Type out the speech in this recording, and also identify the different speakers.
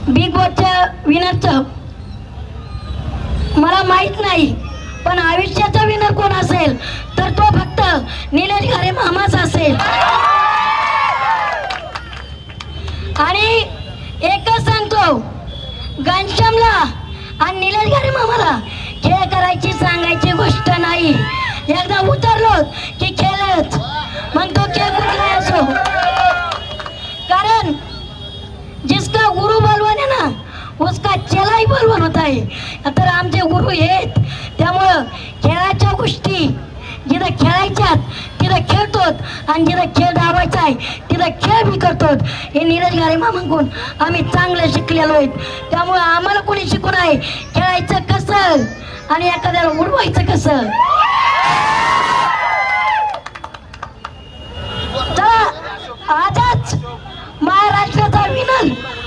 Speaker 1: Big बॉसच्या विनरचं मला माहित नाही, पण आयुष्याचा विनर कोण असेल तर तो फक्त निलेश घारे मामाच असेल. आणि एकच सांगतो, घनश्यामला आणि निलेश घारे मामाला खेळ करायची सांगायची गोष्ट नाही. एकदा उतरलो की खेळच, मग तो खेळ कुठलाही असो. कारण जिसका गुरु बलवान है ना उसका चेलाही बलवान होता है. तर आमचे गुरु आहेत, त्यामुळं खेळाच्या गोष्टी जिथं खेळायच्यात तिथं खेळतोत आणि जिथं खेळ दाबायचा आहे तिथं खेळ बी करतोत. हे नीरज घारे मामांकडून आम्ही चांगलं शिकलेलो आहेत. त्यामुळं आम्हाला कोणी शिकून आहे खेळायचं कसं आणि एखाद्याला उडवायचं कसं. चला आजच महाराष्ट्राचा विनर